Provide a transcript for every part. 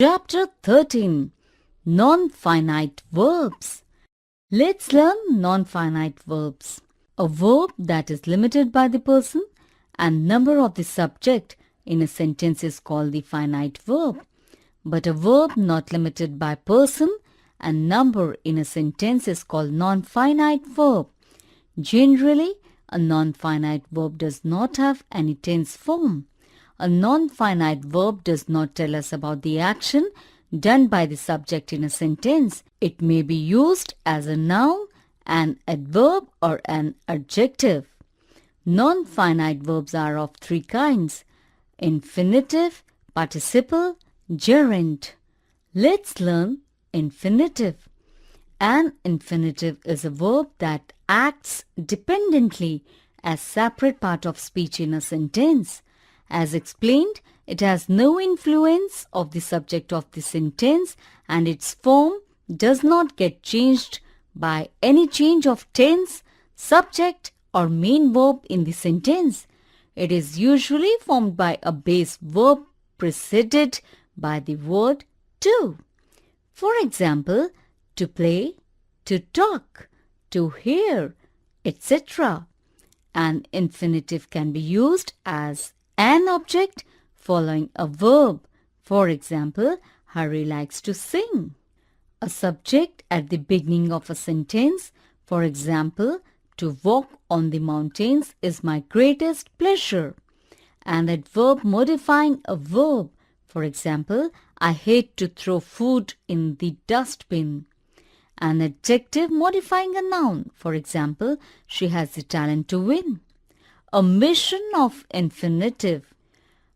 Chapter 13. Non-finite verbs. Let's learn non-finite verbs. A verb that is limited by the person and number of the subject in a sentence is called the finite verb. But a verb not limited by person and number in a sentence is called non-finite verb. Generally, a non-finite verb does not have any tense form. A non-finite verb does not tell us about the action done by the subject in a sentence. It may be used as a noun, an adverb, or an adjective. Non-finite verbs are of three kinds: infinitive, participle, gerund. Let's learn infinitive. An infinitive is a verb that acts dependently as separate part of speech in a sentence. As explained, it has no influence of the subject of the sentence and its form does not get changed by any change of tense, subject or main verb in the sentence. It is usually formed by a base verb preceded by the word to. For example, to play, to talk, to hear, etc. An infinitive can be used as an object following a verb. For example, Hari likes to sing. A subject at the beginning of a sentence. For example, to walk on the mountains is my greatest pleasure. An adverb modifying a verb. For example, I hate to throw food in the dustbin. An adjective modifying a noun. For example, she has the talent to win. Omission of infinitive.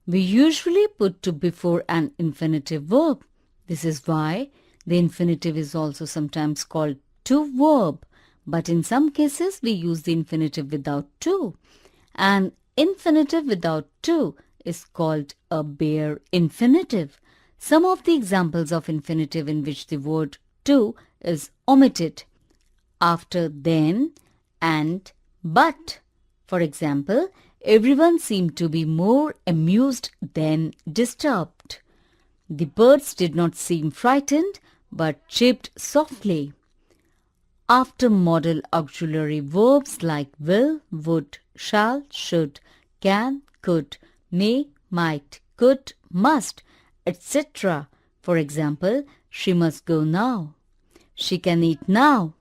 We usually put to before an infinitive verb. This is why the infinitive is also sometimes called to verb, but in some cases we use the infinitive without to. An infinitive without to is called a bare infinitive. Some of the examples of infinitive in which the word to is omitted after then and but. For example, everyone seemed to be more amused than disturbed. The birds did not seem frightened but chirped softly. After modal auxiliary verbs like will, would, shall, should, can, could, may, might, could, must, etc. For example, she must go now. She can eat now.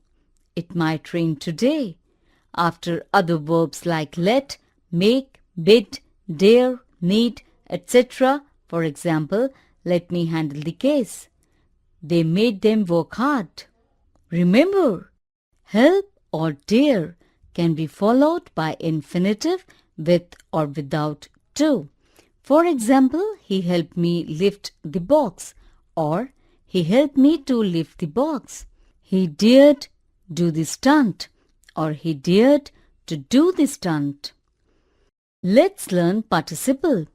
It might rain today. After other verbs like let, make, bid, dare, need, etc. For example, let me handle the case. They made them work hard. Remember, help or dare can be followed by infinitive with or without to. For example, he helped me lift the box, or he helped me to lift the box. He dared do the stunt, or he dared to do the stunt. Let's learn participle.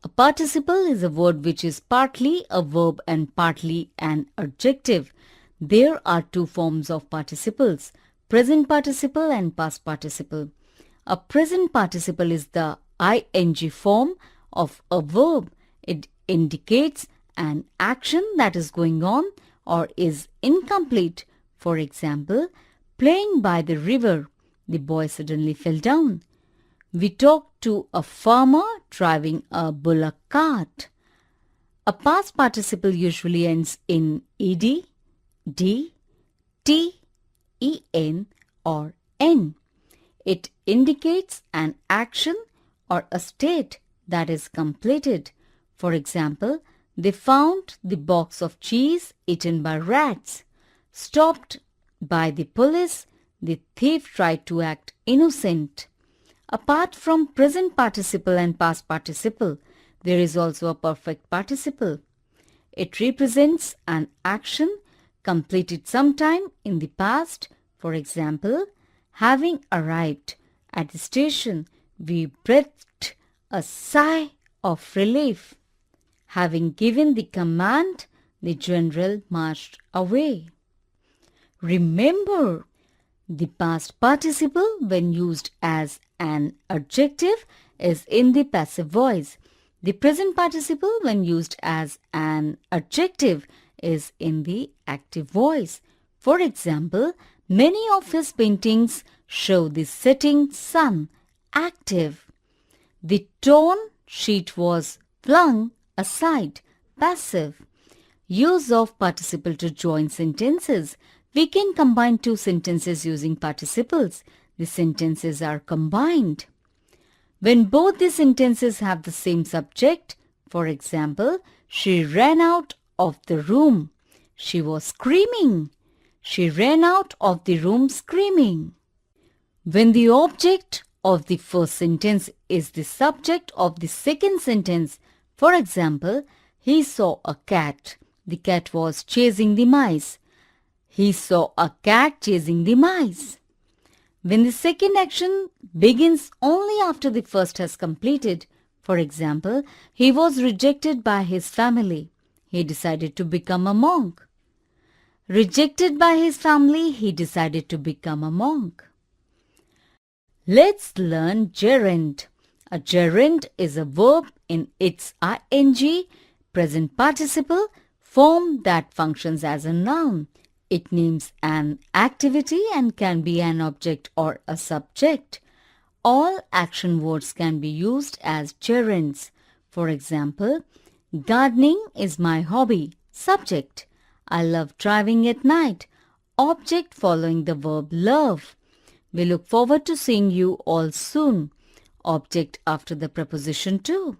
A participle is a word which is partly a verb and partly an adjective. There are two forms of participles, present participle and past participle. A present participle is the ing form of a verb. It indicates an action that is going on or is incomplete. For example, playing by the river, the boy suddenly fell down. We talked to a farmer driving a bullock cart. A past participle usually ends in ed, d, t, en, or n. It indicates an action or a state that is completed. For example, they found the box of cheese eaten by rats. Stopped by the police, the thief tried to act innocent. Apart from present participle and past participle, there is also a perfect participle. It represents an action completed sometime in the past. For example, having arrived at the station, we breathed a sigh of relief. Having given the command, the general marched away. Remember, the past participle when used as an adjective is in the passive voice. The present participle when used as an adjective is in the active voice. For example, many of his paintings show the setting sun, active. The torn sheet was flung aside, passive. Use of participle to join sentences. We can combine two sentences using participles. The sentences are combined. When both the sentences have the same subject, for example, she ran out of the room. She was screaming. She ran out of the room screaming. When the object of the first sentence is the subject of the second sentence, for example, he saw a cat. The cat was chasing the mice. He saw a cat chasing the mice. When the second action begins only after the first has completed, for example, he was rejected by his family. He decided to become a monk. Rejected by his family, he decided to become a monk. Let's learn gerund. A gerund is a verb in its ing, present participle, form that functions as a noun. It names an activity and can be an object or a subject. All action words can be used as gerunds. For example, gardening is my hobby. Subject. I love driving at night. Object following the verb love. We look forward to seeing you all soon. Object after the preposition to.